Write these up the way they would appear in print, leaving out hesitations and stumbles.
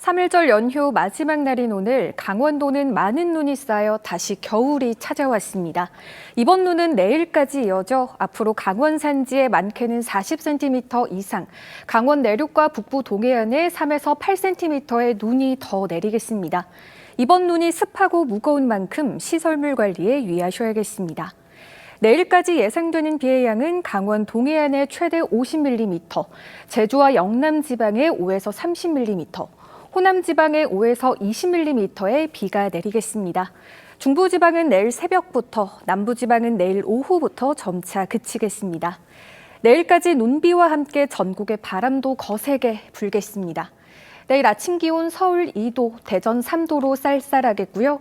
3일절 연휴 마지막 날인 오늘 강원도는 많은 눈이 쌓여 다시 겨울이 찾아왔습니다. 이번 눈은 내일까지 이어져 앞으로 강원 산지에 많게는 40cm 이상, 강원 내륙과 북부 동해안에 3에서 8cm의 눈이 더 내리겠습니다. 이번 눈이 습하고 무거운 만큼 시설물 관리에 유의하셔야겠습니다. 내일까지 예상되는 비의 양은 강원 동해안에 최대 50mm, 제주와 영남 지방에 5에서 30mm, 호남 지방에 5에서 20mm의 비가 내리겠습니다. 중부 지방은 내일 새벽부터, 남부 지방은 내일 오후부터 점차 그치겠습니다. 내일까지 눈비와 함께 전국에 바람도 거세게 불겠습니다. 내일 아침 기온 서울 2도, 대전 3도로 쌀쌀하겠고요.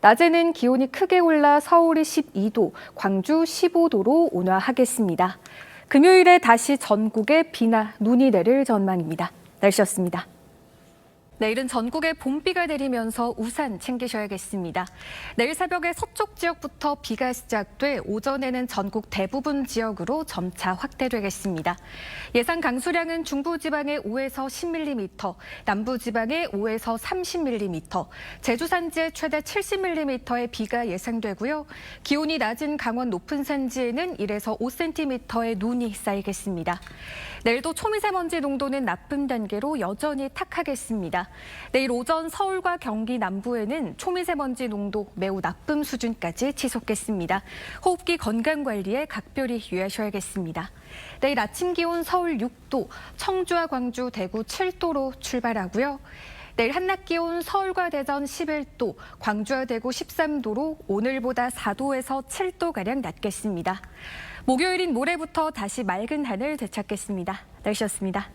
낮에는 기온이 크게 올라 서울이 12도, 광주 15도로 온화하겠습니다. 금요일에 다시 전국에 비나 눈이 내릴 전망입니다. 날씨였습니다. 내일은 전국에 봄비가 내리면서 우산 챙기셔야겠습니다. 내일 새벽에 서쪽 지역부터 비가 시작돼 오전에는 전국 대부분 지역으로 점차 확대되겠습니다. 예상 강수량은 중부지방에 5에서 10mm, 남부지방에 5에서 30mm, 제주 산지에 최대 70mm의 비가 예상되고요. 기온이 낮은 강원 높은 산지에는 1에서 5cm의 눈이 쌓이겠습니다. 내일도 초미세먼지 농도는 나쁨 단계로 여전히 탁하겠습니다. 내일 오전 서울과 경기 남부에는 초미세먼지 농도 매우 나쁨 수준까지 치솟겠습니다. 호흡기 건강 관리에 각별히 유의하셔야겠습니다. 내일 아침 기온 서울 6도, 청주와 광주, 대구 7도로 출발하고요. 내일 한낮 기온 서울과 대전 11도, 광주와 대구 13도로 오늘보다 4도에서 7도가량 낮겠습니다. 목요일인 모레부터 다시 맑은 하늘 되찾겠습니다. 날씨였습니다.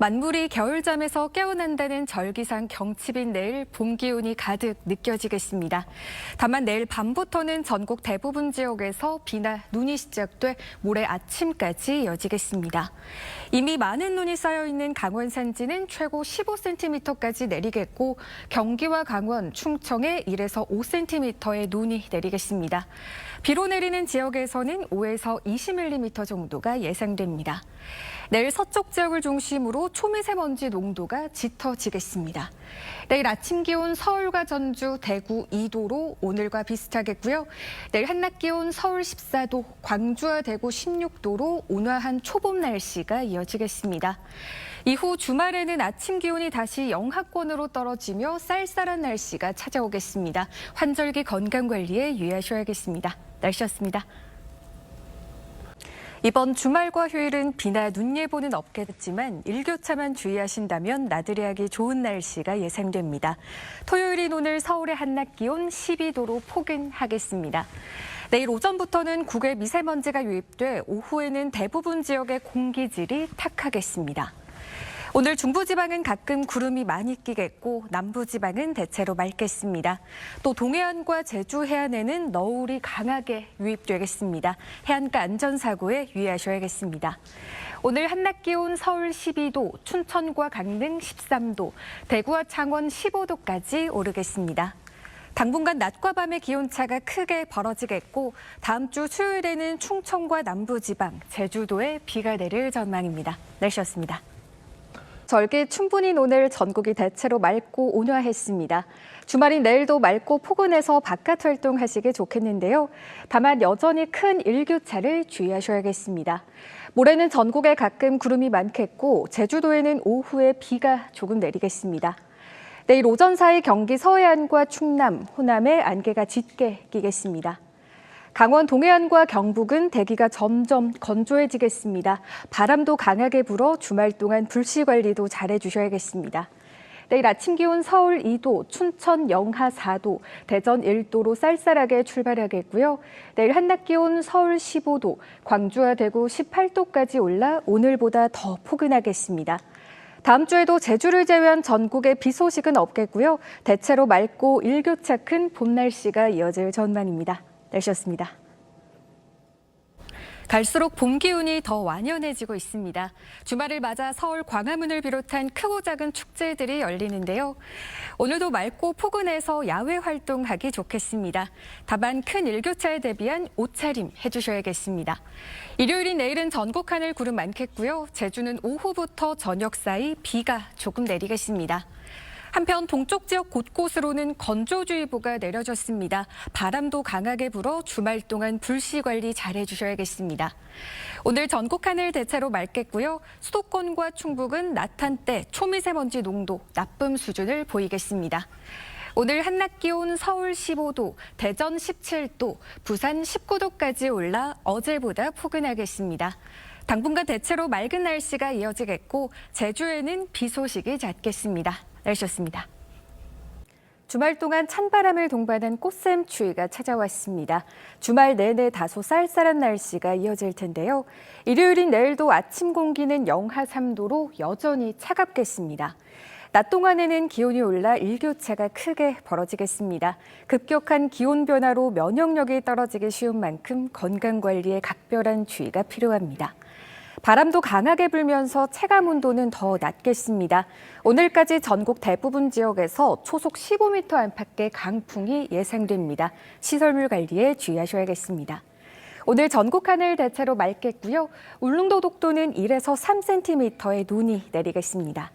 만물이 겨울잠에서 깨어난다는 절기상 경칩인 내일 봄 기운이 가득 느껴지겠습니다. 다만 내일 밤부터는 전국 대부분 지역에서 비나 눈이 시작돼 모레 아침까지 이어지겠습니다. 이미 많은 눈이 쌓여있는 강원 산지는 최고 15cm까지 내리겠고 경기와 강원, 충청에 1에서 5cm의 눈이 내리겠습니다. 비로 내리는 지역에서는 5에서 20mm 정도가 예상됩니다. 내일 서쪽 지역을 중심으로 초미세먼지 농도가 짙어지겠습니다. 내일 아침 기온 서울과 전주, 대구 2도로 오늘과 비슷하겠고요. 내일 한낮 기온 서울 14도, 광주와 대구 16도로 온화한 초봄 날씨가 이어지겠습니다. 이후 주말에는 아침 기온이 다시 영하권으로 떨어지며 쌀쌀한 날씨가 찾아오겠습니다. 환절기 건강 관리에 유의하셔야겠습니다. 날씨였습니다. 이번 주말과 휴일은 비나 눈 예보는 없겠지만 일교차만 주의하신다면 나들이 하기 좋은 날씨가 예상됩니다. 토요일인 오늘 서울의 한낮 기온 12도로 포근하겠습니다. 내일 오전부터는 국외 미세먼지가 유입돼 오후에는 대부분 지역의 공기질이 탁하겠습니다. 오늘 중부지방은 가끔 구름이 많이 끼겠고 남부지방은 대체로 맑겠습니다. 또 동해안과 제주 해안에는 너울이 강하게 유입되겠습니다. 해안가 안전사고에 유의하셔야겠습니다. 오늘 한낮 기온 서울 12도, 춘천과 강릉 13도, 대구와 창원 15도까지 오르겠습니다. 당분간 낮과 밤의 기온차가 크게 벌어지겠고 다음 주 수요일에는 충청과 남부지방, 제주도에 비가 내릴 전망입니다. 날씨였습니다. 절기 충분히 오늘 전국이 대체로 맑고 온화했습니다. 주말인 내일도 맑고 포근해서 바깥 활동하시기 좋겠는데요. 다만 여전히 큰 일교차를 주의하셔야겠습니다. 모레는 전국에 가끔 구름이 많겠고 제주도에는 오후에 비가 조금 내리겠습니다. 내일 오전 사이 경기 서해안과 충남, 호남에 안개가 짙게 끼겠습니다. 강원 동해안과 경북은 대기가 점점 건조해지겠습니다. 바람도 강하게 불어 주말 동안 불씨 관리도 잘해주셔야겠습니다. 내일 아침 기온 서울 2도, 춘천 영하 4도, 대전 1도로 쌀쌀하게 출발하겠고요. 내일 한낮 기온 서울 15도, 광주와 대구 18도까지 올라 오늘보다 더 포근하겠습니다. 다음 주에도 제주를 제외한 전국에 비 소식은 없겠고요. 대체로 맑고 일교차 큰 봄 날씨가 이어질 전망입니다. 날씨였습니다. 갈수록 봄 기운이 더 완연해지고 있습니다. 주말을 맞아 서울 광화문을 비롯한 크고 작은 축제들이 열리는데요. 오늘도 맑고 포근해서 야외 활동하기 좋겠습니다. 다만 큰 일교차에 대비한 옷차림 해주셔야겠습니다. 일요일인 내일은 전국 하늘 구름 많겠고요. 제주는 오후부터 저녁 사이 비가 조금 내리겠습니다. 한편 동쪽 지역 곳곳으로는 건조주의보가 내려졌습니다. 바람도 강하게 불어 주말 동안 불씨 관리 잘해주셔야겠습니다. 오늘 전국 하늘 대체로 맑겠고요. 수도권과 충북은 낮 한때 초미세먼지 농도 나쁨 수준을 보이겠습니다. 오늘 한낮 기온 서울 15도, 대전 17도, 부산 19도까지 올라 어제보다 포근하겠습니다. 당분간 대체로 맑은 날씨가 이어지겠고 제주에는 비 소식이 잦겠습니다. 날씨였습니다. 주말 동안 찬바람을 동반한 꽃샘추위가 찾아왔습니다. 주말 내내 다소 쌀쌀한 날씨가 이어질 텐데요. 일요일인 내일도 아침 공기는 영하 3도로 여전히 차갑겠습니다. 낮 동안에는 기온이 올라 일교차가 크게 벌어지겠습니다. 급격한 기온 변화로 면역력이 떨어지기 쉬운 만큼 건강관리에 각별한 주의가 필요합니다. 바람도 강하게 불면서 체감 온도는 더 낮겠습니다. 오늘까지 전국 대부분 지역에서 초속 15m 안팎의 강풍이 예상됩니다. 시설물 관리에 주의하셔야겠습니다. 오늘 전국 하늘 대체로 맑겠고요. 울릉도 독도는 1에서 3cm의 눈이 내리겠습니다.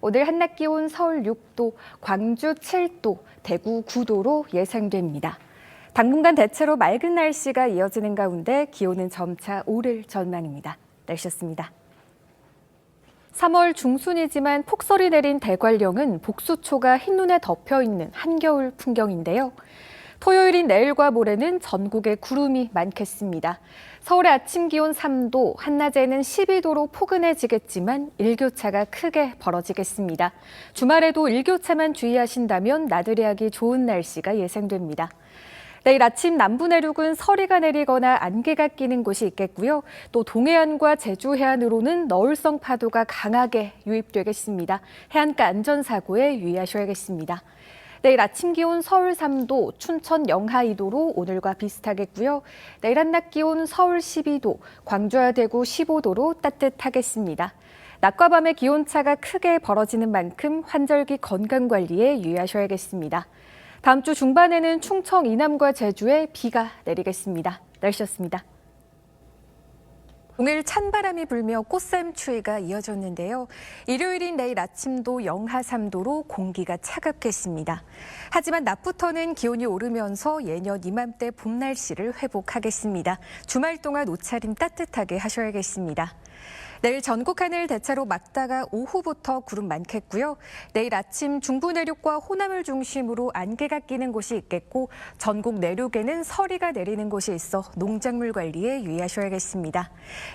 오늘 한낮 기온 서울 6도, 광주 7도, 대구 9도로 예상됩니다. 당분간 대체로 맑은 날씨가 이어지는 가운데 기온은 점차 오를 전망입니다. 날씨였습니다. 3월 중순이지만 폭설이 내린 대관령은 복수초가 흰눈에 덮여있는 한겨울 풍경인데요. 토요일인 내일과 모레는 전국에 구름이 많겠습니다. 서울의 아침 기온 3도, 한낮에는 12도로 포근해지겠지만 일교차가 크게 벌어지겠습니다. 주말에도 일교차만 주의하신다면 나들이 하기 좋은 날씨가 예상됩니다. 내일 아침 남부 내륙은 서리가 내리거나 안개가 끼는 곳이 있겠고요. 또 동해안과 제주 해안으로는 너울성 파도가 강하게 유입되겠습니다. 해안가 안전사고에 유의하셔야겠습니다. 내일 아침 기온 서울 3도, 춘천 영하 2도로 오늘과 비슷하겠고요. 내일 한낮 기온 서울 12도, 광주와 대구 15도로 따뜻하겠습니다. 낮과 밤의 기온차가 크게 벌어지는 만큼 환절기 건강관리에 유의하셔야겠습니다. 다음 주 중반에는 충청 이남과 제주에 비가 내리겠습니다. 날씨였습니다. 오늘 찬바람이 불며 꽃샘추위가 이어졌는데요. 일요일인 내일 아침도 영하 3도로 공기가 차갑겠습니다. 하지만 낮부터는 기온이 오르면서 예년 이맘때 봄 날씨를 회복하겠습니다. 주말 동안 옷차림 따뜻하게 하셔야겠습니다. 내일 전국 하늘 대체로 맑다가 오후부터 구름 많겠고요. 내일 아침 중부 내륙과 호남을 중심으로 안개가 끼는 곳이 있겠고 전국 내륙에는 서리가 내리는 곳이 있어 농작물 관리에 유의하셔야겠습니다.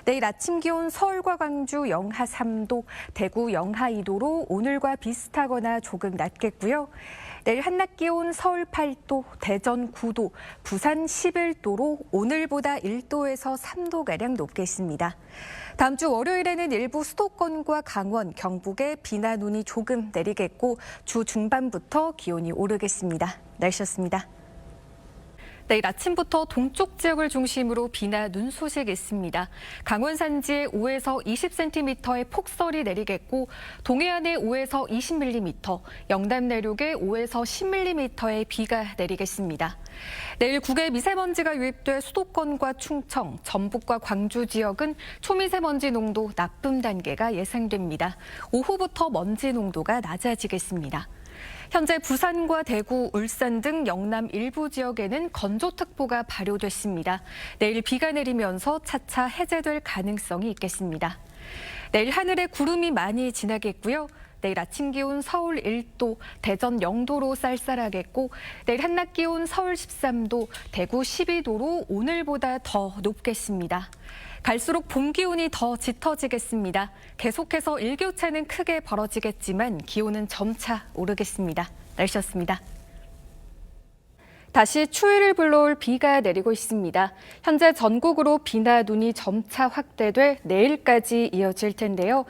내일 아침 기온 서울과 광주 영하 3도, 대구 영하 2도로 오늘과 비슷하거나 조금 낮겠고요. 내일 한낮 기온 서울 8도, 대전 9도, 부산 11도로 오늘보다 1도에서 3도가량 높겠습니다. 다음 주 월요일에는 일부 수도권과 강원, 경북에 비나 눈이 조금 내리겠고 주 중반부터 기온이 오르겠습니다. 날씨였습니다. 내일 아침부터 동쪽 지역을 중심으로 비나 눈 소식 있습니다. 강원 산지에 5에서 20cm의 폭설이 내리겠고 동해안에 5에서 20mm, 영남 내륙에 5에서 10mm의 비가 내리겠습니다. 내일 국외 미세먼지가 유입돼 수도권과 충청, 전북과 광주 지역은 초미세먼지 농도 나쁨 단계가 예상됩니다. 오후부터 먼지 농도가 낮아지겠습니다. 현재 부산과 대구, 울산 등 영남 일부 지역에는 건조특보가 발효됐습니다. 내일 비가 내리면서 차차 해제될 가능성이 있겠습니다. 내일 하늘에 구름이 많이 지나겠고요. 내일 아침 기온 서울 1도, 대전 0도로 쌀쌀하겠고 내일 한낮 기온 서울 13도, 대구 12도로 오늘보다 더 높겠습니다. 갈수록 봄 기온이 더 짙어지겠습니다. 계속해서 일교차는 크게 벌어지겠지만 기온은 점차 오르겠습니다. 날씨였습니다. 다시 추위를 불러올 비가 내리고 있습니다. 현재 전국으로 비나 눈이 점차 확대돼 내일까지 이어질 텐데요.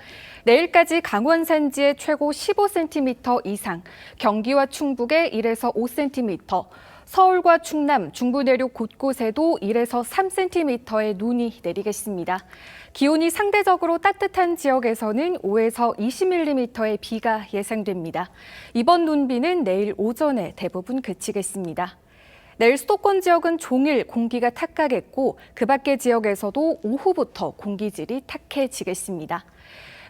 내일까지 강원 산지에 최고 15cm 이상, 경기와 충북에 1에서 5cm, 서울과 충남, 중부 내륙 곳곳에도 1에서 3cm의 눈이 내리겠습니다. 기온이 상대적으로 따뜻한 지역에서는 5에서 20mm의 비가 예상됩니다. 이번 눈비는 내일 오전에 대부분 그치겠습니다. 내일 수도권 지역은 종일 공기가 탁하겠고 그 밖의 지역에서도 오후부터 공기질이 탁해지겠습니다.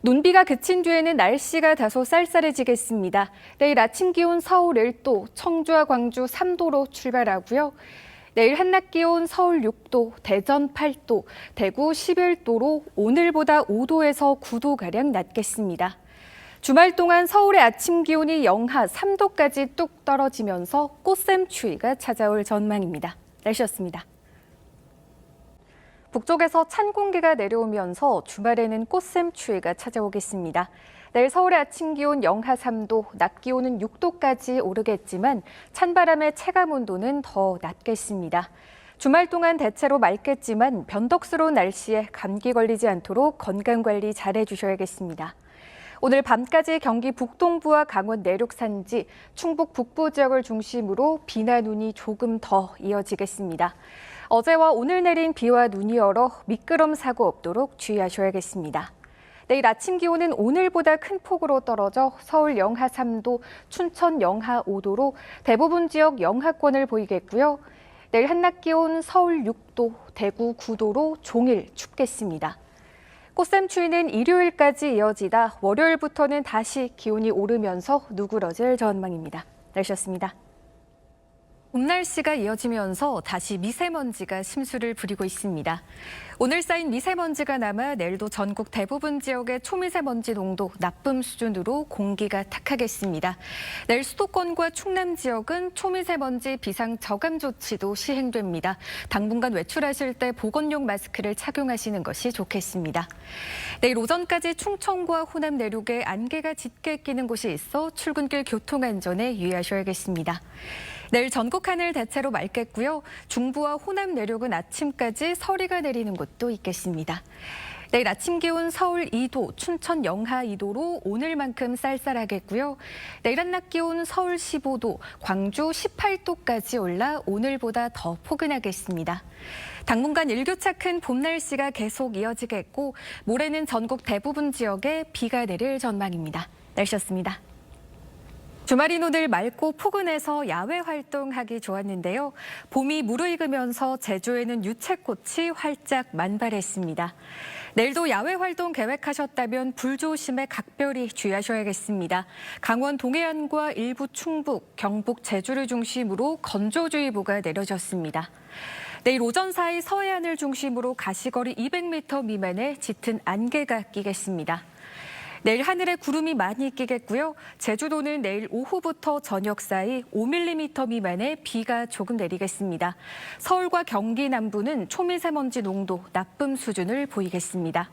눈비가 그친 뒤에는 날씨가 다소 쌀쌀해지겠습니다. 내일 아침 기온 서울 1도, 청주와 광주 3도로 출발하고요. 내일 한낮 기온 서울 6도, 대전 8도, 대구 11도로 오늘보다 5도에서 9도가량 낮겠습니다. 주말 동안 서울의 아침 기온이 영하 3도까지 뚝 떨어지면서 꽃샘추위가 찾아올 전망입니다. 날씨였습니다. 북쪽에서 찬 공기가 내려오면서 주말에는 꽃샘추위가 찾아오겠습니다. 내일 서울의 아침 기온 영하 3도, 낮 기온은 6도까지 오르겠지만 찬바람의 체감 온도는 더 낮겠습니다. 주말 동안 대체로 맑겠지만 변덕스러운 날씨에 감기 걸리지 않도록 건강관리 잘해주셔야겠습니다. 오늘 밤까지 경기 북동부와 강원 내륙 산지, 충북 북부 지역을 중심으로 비나 눈이 조금 더 이어지겠습니다. 어제와 오늘 내린 비와 눈이 얼어 미끄럼 사고 없도록 주의하셔야겠습니다. 내일 아침 기온은 오늘보다 큰 폭으로 떨어져 서울 영하 3도, 춘천 영하 5도로 대부분 지역 영하권을 보이겠고요. 내일 한낮 기온 서울 6도, 대구 9도로 종일 춥겠습니다. 꽃샘추위는 일요일까지 이어지다 월요일부터는 다시 기온이 오르면서 누그러질 전망입니다. 날씨였습니다. 봄 날씨가 이어지면서 다시 미세먼지가 심수를 부리고 있습니다. 오늘 쌓인 미세먼지가 남아 내일도 전국 대부분 지역의 초미세먼지 농도 나쁨 수준으로 공기가 탁하겠습니다. 내일 수도권과 충남 지역은 초미세먼지 비상 저감 조치도 시행됩니다. 당분간 외출하실 때 보건용 마스크를 착용하시는 것이 좋겠습니다. 내일 오전까지 충청과 호남 내륙에 안개가 짙게 끼는 곳이 있어 출근길 교통 안전에 유의하셔야겠습니다. 내일 전국 하늘 대체로 맑겠고요. 중부와 호남 내륙은 아침까지 서리가 내리는 곳도 있겠습니다. 내일 아침 기온 서울 2도, 춘천 영하 2도로 오늘만큼 쌀쌀하겠고요. 내일 한낮 기온 서울 15도, 광주 18도까지 올라 오늘보다 더 포근하겠습니다. 당분간 일교차 큰 봄 날씨가 계속 이어지겠고 모레는 전국 대부분 지역에 비가 내릴 전망입니다. 날씨였습니다. 주말인 오늘 맑고 포근해서 야외 활동하기 좋았는데요. 봄이 무르익으면서 제주에는 유채꽃이 활짝 만발했습니다. 내일도 야외 활동 계획하셨다면 불조심에 각별히 주의하셔야겠습니다. 강원 동해안과 일부 충북, 경북, 제주를 중심으로 건조주의보가 내려졌습니다. 내일 오전 사이 서해안을 중심으로 가시거리 200m 미만의 짙은 안개가 끼겠습니다. 내일 하늘에 구름이 많이 끼겠고요. 제주도는 내일 오후부터 저녁 사이 5mm 미만의 비가 조금 내리겠습니다. 서울과 경기 남부는 초미세먼지 농도 나쁨 수준을 보이겠습니다.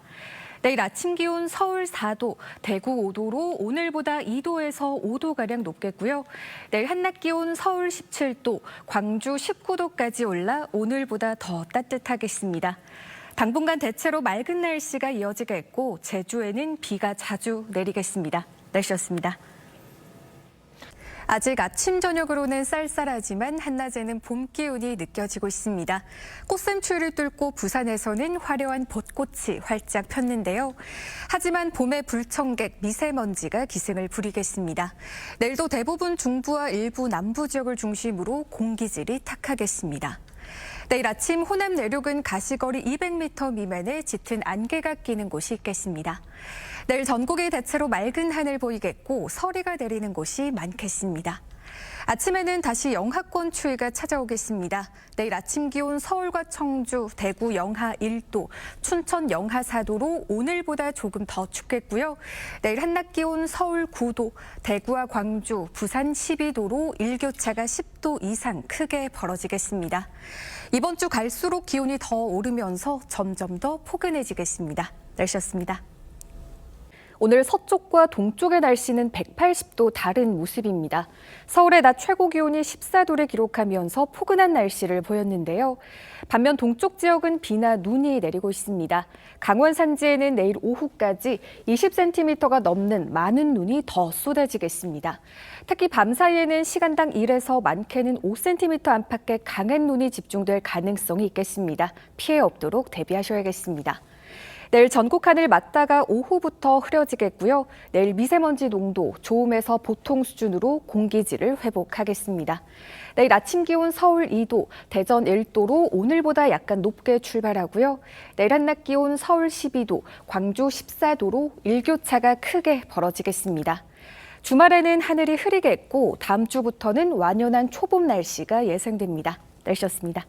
내일 아침 기온 서울 4도, 대구 5도로 오늘보다 2도에서 5도가량 높겠고요. 내일 한낮 기온 서울 17도, 광주 19도까지 올라 오늘보다 더 따뜻하겠습니다. 당분간 대체로 맑은 날씨가 이어지겠고 제주에는 비가 자주 내리겠습니다. 날씨였습니다. 아직 아침 저녁으로는 쌀쌀하지만 한낮에는 봄 기운이 느껴지고 있습니다. 꽃샘추위를 뚫고 부산에서는 화려한 벚꽃이 활짝 폈는데요. 하지만 봄의 불청객 미세먼지가 기승을 부리겠습니다. 내일도 대부분 중부와 일부 남부 지역을 중심으로 공기질이 탁하겠습니다. 내일 아침 호남 내륙은 가시거리 200m 미만의 짙은 안개가 끼는 곳이 있겠습니다. 내일 전국이 대체로 맑은 하늘 보이겠고 서리가 내리는 곳이 많겠습니다. 아침에는 다시 영하권 추위가 찾아오겠습니다. 내일 아침 기온 서울과 청주, 대구 영하 1도, 춘천 영하 4도로 오늘보다 조금 더 춥겠고요. 내일 한낮 기온 서울 9도, 대구와 광주, 부산 12도로 일교차가 10도 이상 크게 벌어지겠습니다. 이번 주 갈수록 기온이 더 오르면서 점점 더 포근해지겠습니다. 날씨였습니다. 오늘 서쪽과 동쪽의 날씨는 180도 다른 모습입니다. 서울의 낮 최고 기온이 14도를 기록하면서 포근한 날씨를 보였는데요. 반면 동쪽 지역은 비나 눈이 내리고 있습니다. 강원 산지에는 내일 오후까지 20cm가 넘는 많은 눈이 더 쏟아지겠습니다. 특히 밤 사이에는 시간당 1에서 많게는 5cm 안팎의 강한 눈이 집중될 가능성이 있겠습니다. 피해 없도록 대비하셔야겠습니다. 내일 전국 하늘 맑다가 오후부터 흐려지겠고요. 내일 미세먼지 농도 좋음에서 보통 수준으로 공기질을 회복하겠습니다. 내일 아침 기온 서울 2도, 대전 1도로 오늘보다 약간 높게 출발하고요. 내일 한낮 기온 서울 12도, 광주 14도로 일교차가 크게 벌어지겠습니다. 주말에는 하늘이 흐리겠고 다음 주부터는 완연한 초봄 날씨가 예상됩니다. 날씨였습니다.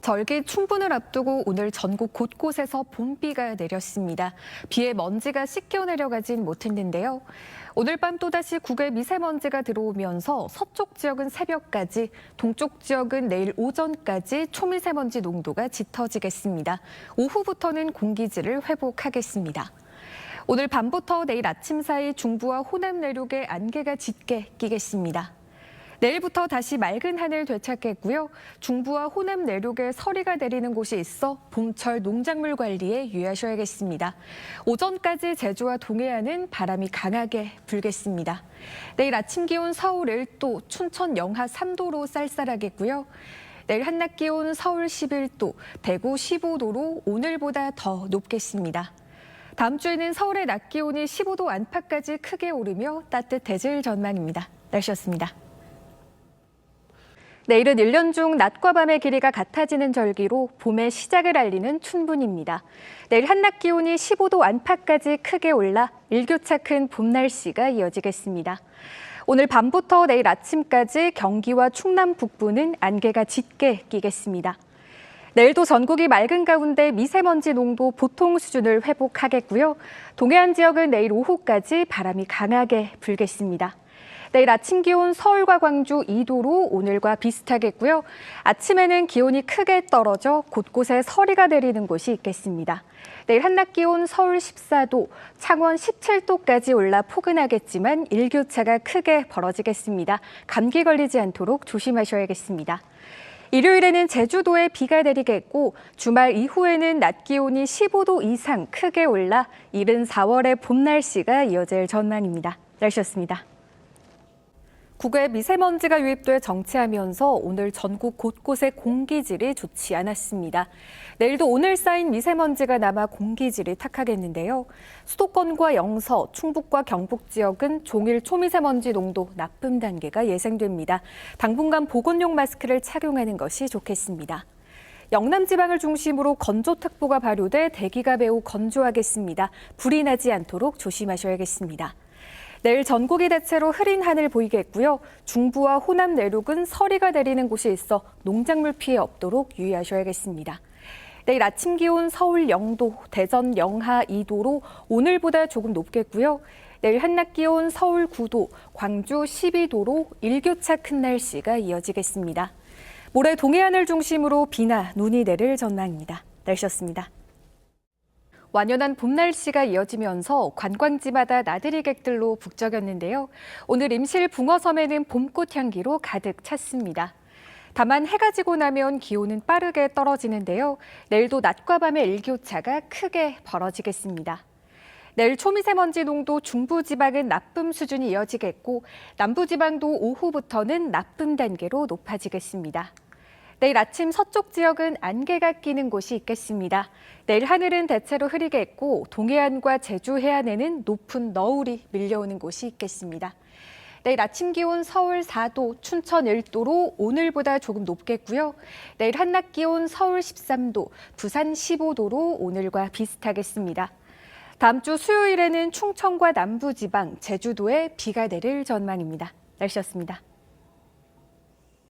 절기 충분을 앞두고 오늘 전국 곳곳에서 봄비가 내렸습니다. 비에 먼지가 씻겨 내려가진 못했는데요. 오늘 밤 또다시 국외 미세먼지가 들어오면서 서쪽 지역은 새벽까지, 동쪽 지역은 내일 오전까지 초미세먼지 농도가 짙어지겠습니다. 오후부터는 공기질을 회복하겠습니다. 오늘 밤부터 내일 아침 사이 중부와 호남 내륙에 안개가 짙게 끼겠습니다. 내일부터 다시 맑은 하늘 되찾겠고요. 중부와 호남 내륙에 서리가 내리는 곳이 있어 봄철 농작물 관리에 유의하셔야겠습니다. 오전까지 제주와 동해안은 바람이 강하게 불겠습니다. 내일 아침 기온 서울 1도, 춘천 영하 3도로 쌀쌀하겠고요. 내일 한낮 기온 서울 11도, 대구 15도로 오늘보다 더 높겠습니다. 다음 주에는 서울의 낮 기온이 15도 안팎까지 크게 오르며 따뜻해질 전망입니다. 날씨였습니다. 내일은 1년 중 낮과 밤의 길이가 같아지는 절기로 봄의 시작을 알리는 춘분입니다. 내일 한낮 기온이 15도 안팎까지 크게 올라 일교차 큰 봄 날씨가 이어지겠습니다. 오늘 밤부터 내일 아침까지 경기와 충남 북부는 안개가 짙게 끼겠습니다. 내일도 전국이 맑은 가운데 미세먼지 농도 보통 수준을 회복하겠고요. 동해안 지역은 내일 오후까지 바람이 강하게 불겠습니다. 내일 아침 기온 서울과 광주 2도로 오늘과 비슷하겠고요. 아침에는 기온이 크게 떨어져 곳곳에 서리가 내리는 곳이 있겠습니다. 내일 한낮 기온 서울 14도, 창원 17도까지 올라 포근하겠지만 일교차가 크게 벌어지겠습니다. 감기 걸리지 않도록 조심하셔야겠습니다. 일요일에는 제주도에 비가 내리겠고 주말 이후에는 낮 기온이 15도 이상 크게 올라 이른 4월의 봄 날씨가 이어질 전망입니다. 날씨였습니다. 국외 미세먼지가 유입돼 정체하면서 오늘 전국 곳곳의 공기질이 좋지 않았습니다. 내일도 오늘 쌓인 미세먼지가 남아 공기질이 탁하겠는데요. 수도권과 영서, 충북과 경북 지역은 종일 초미세먼지 농도 나쁨 단계가 예상됩니다. 당분간 보건용 마스크를 착용하는 것이 좋겠습니다. 영남 지방을 중심으로 건조특보가 발효돼 대기가 매우 건조하겠습니다. 불이 나지 않도록 조심하셔야겠습니다. 내일 전국이 대체로 흐린 하늘 보이겠고요. 중부와 호남 내륙은 서리가 내리는 곳이 있어 농작물 피해 없도록 유의하셔야겠습니다. 내일 아침 기온 서울 0도, 대전 영하 2도로 오늘보다 조금 높겠고요. 내일 한낮 기온 서울 9도, 광주 12도로 일교차 큰 날씨가 이어지겠습니다. 모레 동해안을 중심으로 비나 눈이 내릴 전망입니다. 날씨였습니다. 완연한 봄 날씨가 이어지면서 관광지마다 나들이 객들로 북적였는데요. 오늘 임실 붕어섬에는 봄꽃 향기로 가득 찼습니다. 다만 해가 지고 나면 기온은 빠르게 떨어지는데요. 내일도 낮과 밤의 일교차가 크게 벌어지겠습니다. 내일 초미세먼지 농도 중부지방은 나쁨 수준이 이어지겠고 남부지방도 오후부터는 나쁨 단계로 높아지겠습니다. 내일 아침 서쪽 지역은 안개가 끼는 곳이 있겠습니다. 내일 하늘은 대체로 흐리겠고 동해안과 제주 해안에는 높은 너울이 밀려오는 곳이 있겠습니다. 내일 아침 기온 서울 4도, 춘천 1도로 오늘보다 조금 높겠고요. 내일 한낮 기온 서울 13도, 부산 15도로 오늘과 비슷하겠습니다. 다음 주 수요일에는 충청과 남부지방, 제주도에 비가 내릴 전망입니다. 날씨였습니다.